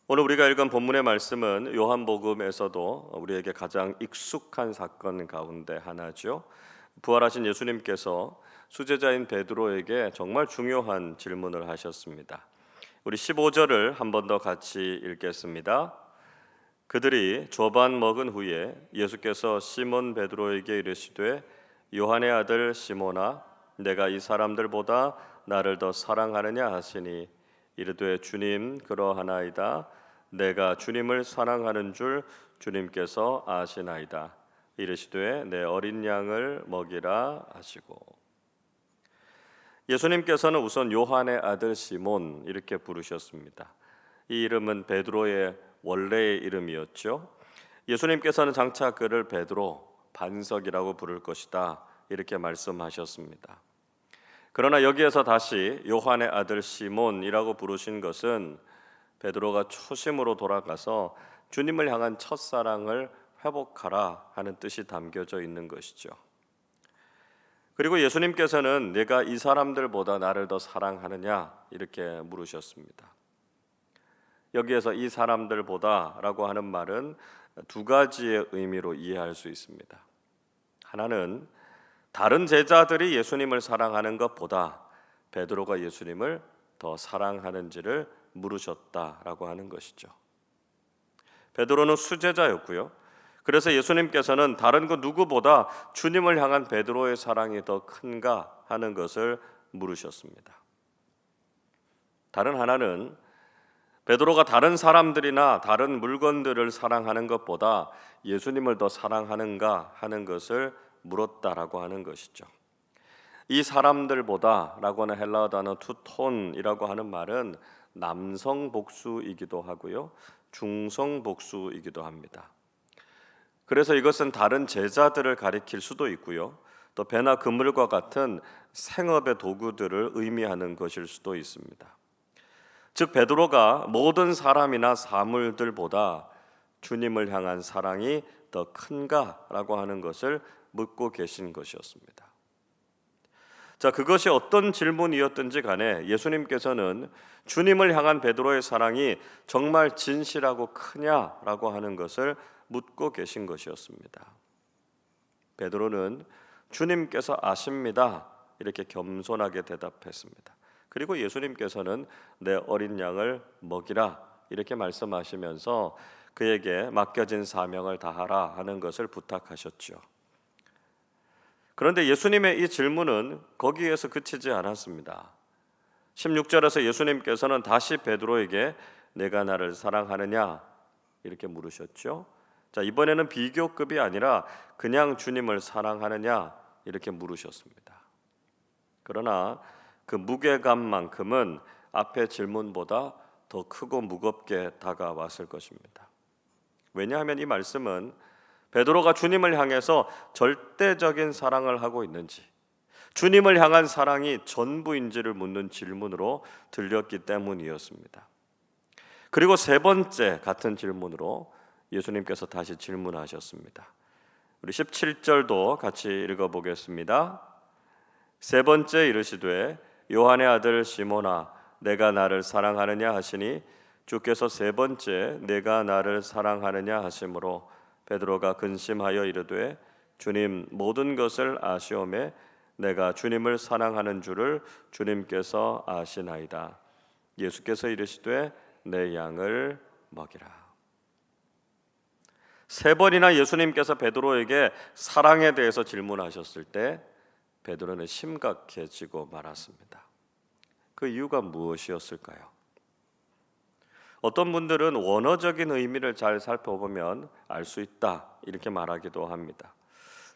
오늘 우리가 읽은 본문의 말씀은 요한복음에서도 우리에게 가장 익숙한 사건 가운데 하나죠. 부활하신 예수님께서 수제자인 베드로에게 정말 중요한 질문을 하셨습니다. 우리 15절을 한 번 더 같이 읽겠습니다. 그들이 조반 먹은 후에 예수께서 시몬 베드로에게 이르시되 요한의 아들 시몬아 내가 이 사람들보다 나를 더 사랑하느냐 하시니 이르되 주님 그러하나이다. 내가 주님을 사랑하는 줄 주님께서 아시나이다. 이르시되 내 어린 양을 먹이라 하시고, 예수님께서는 우선 요한의 아들 시몬 이렇게 부르셨습니다. 이 이름은 베드로의 원래의 이름이었죠. 예수님께서는 장차 그를 베드로 반석이라고 부를 것이다 이렇게 말씀하셨습니다. 그러나 여기에서 다시 요한의 아들 시몬이라고 부르신 것은 베드로가 초심으로 돌아가서 주님을 향한 첫사랑을 회복하라 하는 뜻이 담겨져 있는 것이죠. 그리고 예수님께서는 내가 이 사람들보다 나를 더 사랑하느냐 이렇게 물으셨습니다. 여기에서 이 사람들보다라고 하는 말은 두 가지의 의미로 이해할 수 있습니다. 하나는 다른 제자들이 예수님을 사랑하는 것보다 베드로가 예수님을 더 사랑하는지를 물으셨다라고 하는 것이죠. 베드로는 수제자였고요. 그래서 예수님께서는 다른 그 누구보다 주님을 향한 베드로의 사랑이 더 큰가 하는 것을 물으셨습니다. 다른 하나는 베드로가 다른 사람들이나 다른 물건들을 사랑하는 것보다 예수님을 더 사랑하는가 하는 것을 물었다라고 하는 것이죠. 이 사람들보다라고 하는 헬라어 단어 투톤이라고 하는 말은 남성 복수이기도 하고요, 중성 복수이기도 합니다. 그래서 이것은 다른 제자들을 가리킬 수도 있고요, 또 배나 그물과 같은 생업의 도구들을 의미하는 것일 수도 있습니다. 즉 베드로가 모든 사람이나 사물들보다 주님을 향한 사랑이 더 큰가라고 하는 것을 묻고 계신 것이었습니다. 자, 그것이 어떤 질문이었든지 간에 예수님께서는 주님을 향한 베드로의 사랑이 정말 진실하고 크냐라고 하는 것을 묻고 계신 것이었습니다. 베드로는 주님께서 아십니다 이렇게 겸손하게 대답했습니다. 그리고 예수님께서는 내 어린 양을 먹이라 이렇게 말씀하시면서 그에게 맡겨진 사명을 다하라 하는 것을 부탁하셨죠. 그런데 예수님의 이 질문은 거기에서 그치지 않았습니다. 16절에서 예수님께서는 다시 베드로에게 내가 나를 사랑하느냐 이렇게 물으셨죠. 자, 이번에는 비교급이 아니라 그냥 주님을 사랑하느냐 이렇게 물으셨습니다. 그러나 그 무게감만큼은 앞의 질문보다 더 크고 무겁게 다가왔을 것입니다. 왜냐하면 이 말씀은 베드로가 주님을 향해서 절대적인 사랑을 하고 있는지, 주님을 향한 사랑이 전부인지를 묻는 질문으로 들렸기 때문이었습니다. 그리고 세 번째 같은 질문으로 예수님께서 다시 질문하셨습니다. 우리 17절도 같이 읽어보겠습니다. 세 번째 이르시되 요한의 아들 시몬아 내가 나를 사랑하느냐 하시니 주께서 세 번째 내가 나를 사랑하느냐 하심으로 베드로가 근심하여 이르되 주님 모든 것을 아시오매 내가 주님을 사랑하는 줄을 주님께서 아시나이다. 예수께서 이르시되 내 양을 먹이라. 세 번이나 예수님께서 베드로에게 사랑에 대해서 질문하셨을 때 베드로는 심각해지고 말았습니다. 그 이유가 무엇이었을까요? 어떤 분들은 원어적인 의미를 잘 살펴보면 알 수 있다 이렇게 말하기도 합니다.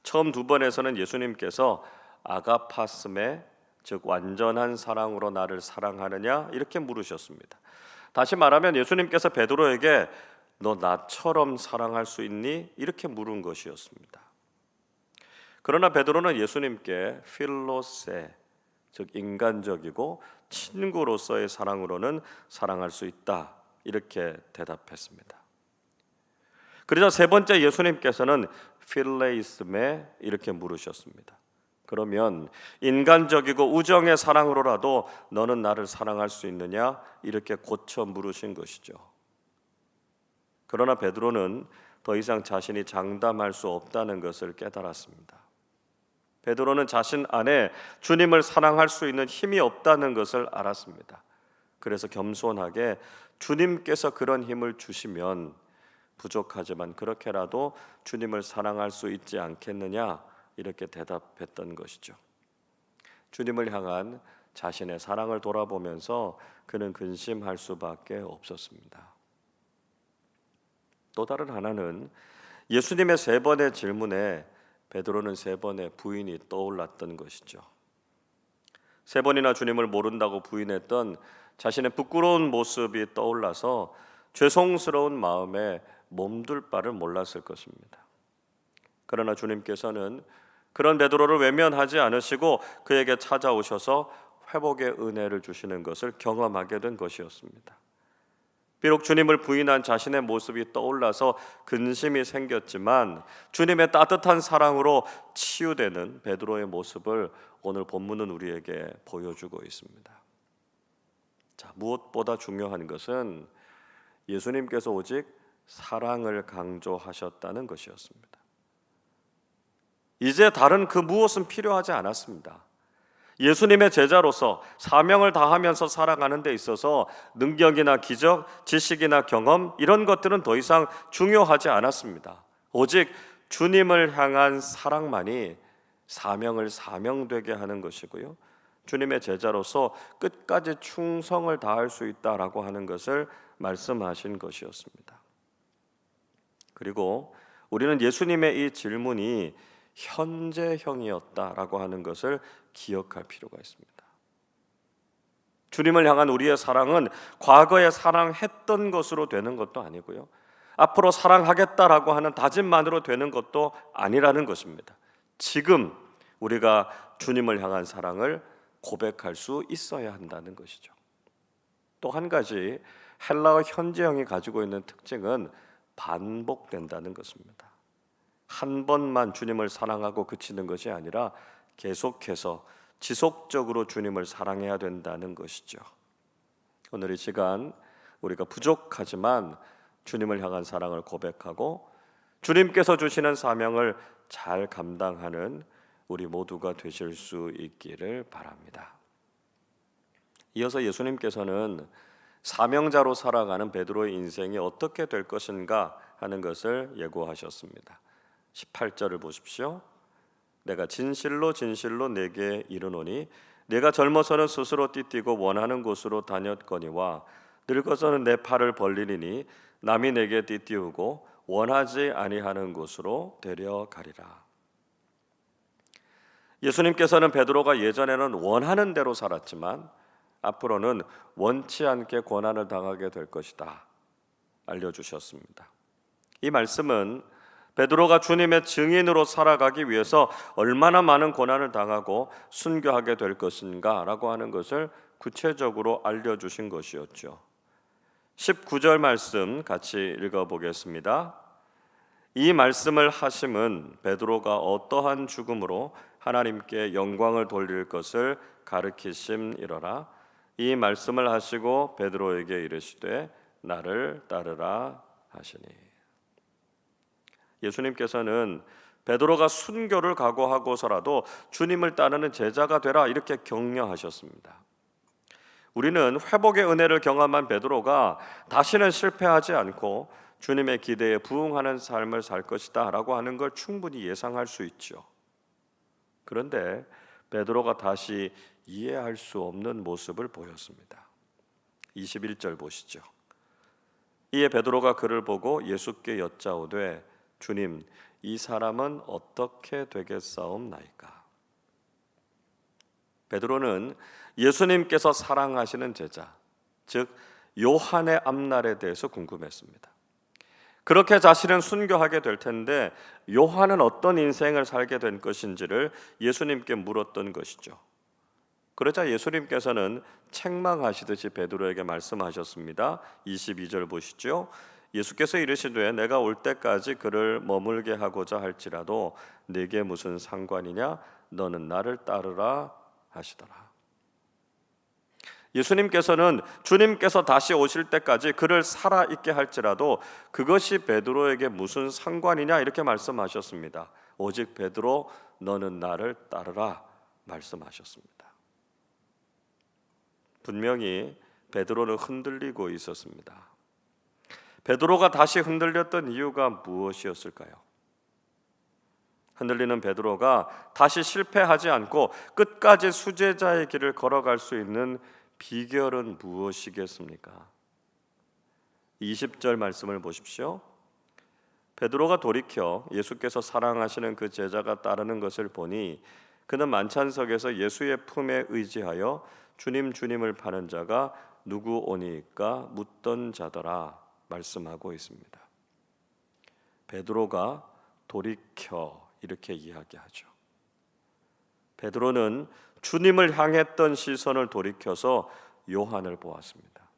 처음 두 번에서는 예수님께서 아가파스메 즉 완전한 사랑으로 나를 사랑하느냐 이렇게 물으셨습니다. 다시 말하면 예수님께서 베드로에게 너 나처럼 사랑할 수 있니? 이렇게 물은 것이었습니다. 그러나 베드로는 예수님께 필로세 즉 인간적이고 친구로서의 사랑으로는 사랑할 수 있다 이렇게 대답했습니다. 그러자 세 번째 예수님께서는 필레이스메 이렇게 물으셨습니다. 그러면 인간적이고 우정의 사랑으로라도 너는 나를 사랑할 수 있느냐 이렇게 고쳐 물으신 것이죠. 그러나 베드로는 더 이상 자신이 장담할 수 없다는 것을 깨달았습니다. 베드로는 자신 안에 주님을 사랑할 수 있는 힘이 없다는 것을 알았습니다. 그래서 겸손하게 주님께서 그런 힘을 주시면 부족하지만 그렇게라도 주님을 사랑할 수 있지 않겠느냐, 이렇게 대답했던 것이죠. 주님을 향한 자신의 사랑을 돌아보면서 그는 근심할 수밖에 없었습니다. 또 다른 하나는 예수님의 세 번의 질문에 베드로는 세 번의 부인이 떠올랐던 것이죠. 세 번이나 주님을 모른다고 부인했던 자신의 부끄러운 모습이 떠올라서 죄송스러운 마음에 몸둘 바를 몰랐을 것입니다. 그러나 주님께서는 그런 베드로를 외면하지 않으시고 그에게 찾아오셔서 회복의 은혜를 주시는 것을 경험하게 된 것이었습니다. 비록 주님을 부인한 자신의 모습이 떠올라서 근심이 생겼지만 주님의 따뜻한 사랑으로 치유되는 베드로의 모습을 오늘 본문은 우리에게 보여주고 있습니다. 자, 무엇보다 중요한 것은 예수님께서 오직 사랑을 강조하셨다는 것이었습니다. 이제 다른 그 무엇은 필요하지 않았습니다. 예수님의 제자로서 사명을 다하면서 살아가는 데 있어서 능력이나 기적, 지식이나 경험, 이런 것들은 더 이상 중요하지 않았습니다. 오직 주님을 향한 사랑만이 사명을 사명되게 하는 것이고요, 주님의 제자로서 끝까지 충성을 다할 수 있다라고 하는 것을 말씀하신 것이었습니다. 그리고 우리는 예수님의 이 질문이 현재형이었다라고 하는 것을 기억할 필요가 있습니다. 주님을 향한 우리의 사랑은 과거에 사랑했던 것으로 되는 것도 아니고요, 앞으로 사랑하겠다라고 하는 다짐만으로 되는 것도 아니라는 것입니다. 지금 우리가 주님을 향한 사랑을 고백할 수 있어야 한다는 것이죠. 또 한 가지 헬라어 현재형이 가지고 있는 특징은 반복된다는 것입니다. 한 번만 주님을 사랑하고 그치는 것이 아니라 계속해서 지속적으로 주님을 사랑해야 된다는 것이죠. 오늘 이 시간 우리가 부족하지만 주님을 향한 사랑을 고백하고 주님께서 주시는 사명을 잘 감당하는 우리 모두가 되실 수 있기를 바랍니다. 이어서 예수님께서는 사명자로 살아가는 베드로의 인생이 어떻게 될 것인가 하는 것을 예고하셨습니다. 18절을 보십시오. 내가 진실로 진실로 내게 이르노니 내가 젊어서는 스스로 띠띠고 원하는 곳으로 다녔거니와 늙어서는 내 팔을 벌리리니 남이 내게 띠띠우고 원하지 아니하는 곳으로 데려가리라. 예수님께서는 베드로가 예전에는 원하는 대로 살았지만 앞으로는 원치 않게 고난을 당하게 될 것이다 알려주셨습니다. 이 말씀은 베드로가 주님의 증인으로 살아가기 위해서 얼마나 많은 고난을 당하고 순교하게 될 것인가 라고 하는 것을 구체적으로 알려주신 것이었죠. 19절 말씀 같이 읽어보겠습니다. 이 말씀을 하심은 베드로가 어떠한 죽음으로 하나님께 영광을 돌릴 것을 가르치심이로라. 이 말씀을 하시고 베드로에게 이르시되 나를 따르라 하시니. 예수님께서는 베드로가 순교를 각오하고서라도 주님을 따르는 제자가 되라 이렇게 격려하셨습니다. 우리는 회복의 은혜를 경험한 베드로가 다시는 실패하지 않고 주님의 기대에 부응하는 삶을 살 것이다 라고 하는 걸 충분히 예상할 수 있죠. 그런데 베드로가 다시 이해할 수 없는 모습을 보였습니다. 21절 보시죠. 이에 베드로가 그를 보고 예수께 여짜오되 주님, 이 사람은 어떻게 되겠사옵나이까? 베드로는 예수님께서 사랑하시는 제자, 즉 요한의 앞날에 대해서 궁금했습니다. 그렇게 자신은 순교하게 될 텐데 요한은 어떤 인생을 살게 된 것인지를 예수님께 물었던 것이죠. 그러자 예수님께서는 책망하시듯이 베드로에게 말씀하셨습니다. 22절 보시죠. 예수께서 이르시되 내가 올 때까지 그를 머물게 하고자 할지라도 네게 무슨 상관이냐? 너는 나를 따르라 하시더라. 예수님께서는 주님께서 다시 오실 때까지 그를 살아있게 할지라도 그것이 베드로에게 무슨 상관이냐 이렇게 말씀하셨습니다. 오직 베드로 너는 나를 따르라 말씀하셨습니다. 분명히 베드로는 흔들리고 있었습니다. 베드로가 다시 흔들렸던 이유가 무엇이었을까요? 흔들리는 베드로가 다시 실패하지 않고 끝까지 수제자의 길을 걸어갈 수 있는 비결은 무엇이겠습니까? 20절 말씀을 보십시오. 베드로가 돌이켜 예수께서 사랑하시는 그 제자가 따르는 것을 보니 그는 만찬석에서 예수의 품에 의지하여 주님 주님을 파는 자가 누구 오니까 묻던 자더라 말씀하고 있습니다. 베드로가 돌이켜 이렇게 이야기하죠. 베드로는 주님을 향했던 시선을 돌이켜서 요한을 보았습니다.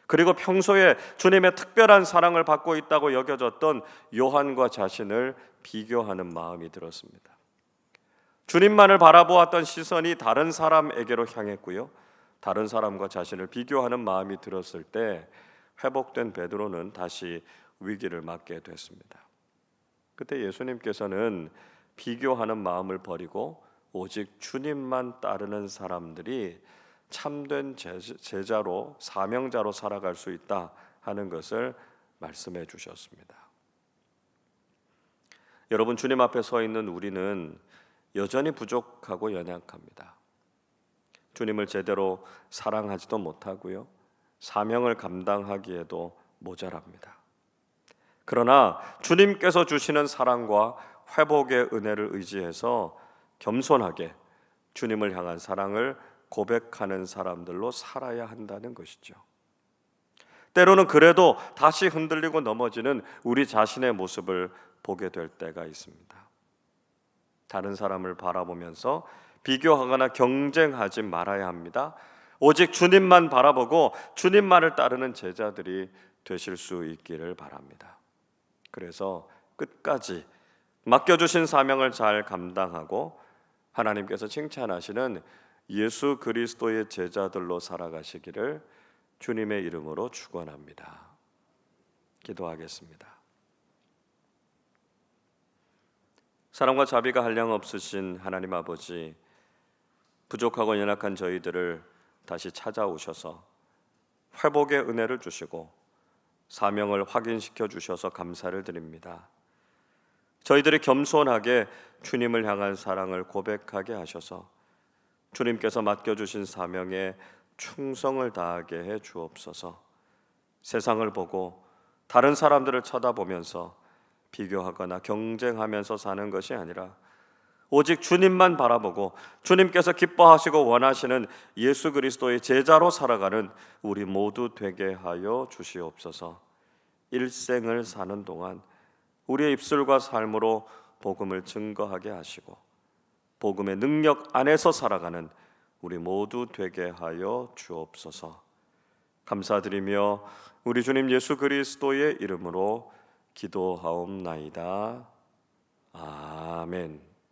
그리고 평소에 주님의 특별한 사랑을 받고 있다고 여겨졌던 요한과 자신을 비교하는 마음이 들었습니다. 주님만을 바라보았던 시선이 다른 사람에게로 향했고요. 다른 사람과 자신을 비교하는 마음이 들었을 때 회복된 베드로는 다시 위기를 맞게 됐습니다. 그때 예수님께서는 비교하는 마음을 버리고 오직 주님만 따르는 사람들이 참된 제자로 사명자로 살아갈 수 있다 하는 것을 말씀해 주셨습니다. 여러분, 주님 앞에 서 있는 우리는 여전히 부족하고 연약합니다. 주님을 제대로 사랑하지도 못하고요. 사명을 감당하기에도 모자랍니다. 그러나 주님께서 주시는 사랑과 회복의 은혜를 의지해서 겸손하게 주님을 향한 사랑을 고백하는 사람들로 살아야 한다는 것이죠. 때로는 그래도 다시 흔들리고 넘어지는 우리 자신의 모습을 보게 될 때가 있습니다. 다른 사람을 바라보면서 비교하거나 경쟁하지 말아야 합니다. 오직 주님만 바라보고 주님만을 따르는 제자들이 되실 수 있기를 바랍니다. 그래서 끝까지 맡겨주신 사명을 잘 감당하고 하나님께서 칭찬하시는 예수 그리스도의 제자들로 살아가시기를 주님의 이름으로 축원합니다. 기도하겠습니다. 사랑과 자비가 한량없으신 하나님 아버지, 부족하고 연약한 저희들을 다시 찾아오셔서 회복의 은혜를 주시고 사명을 확인시켜 주셔서 감사를 드립니다. 저희들이 겸손하게 주님을 향한 사랑을 고백하게 하셔서 주님께서 맡겨주신 사명에 충성을 다하게 해 주옵소서. 세상을 보고 다른 사람들을 쳐다보면서 비교하거나 경쟁하면서 사는 것이 아니라 오직 주님만 바라보고 주님께서 기뻐하시고 원하시는 예수 그리스도의 제자로 살아가는 우리 모두 되게 하여 주시옵소서. 일생을 사는 동안 우리의 입술과 삶으로 복음을 증거하게 하시고 복음의 능력 안에서 살아가는 우리 모두 되게 하여 주옵소서. 감사드리며 우리 주님 예수 그리스도의 이름으로 기도하옵나이다. 아멘.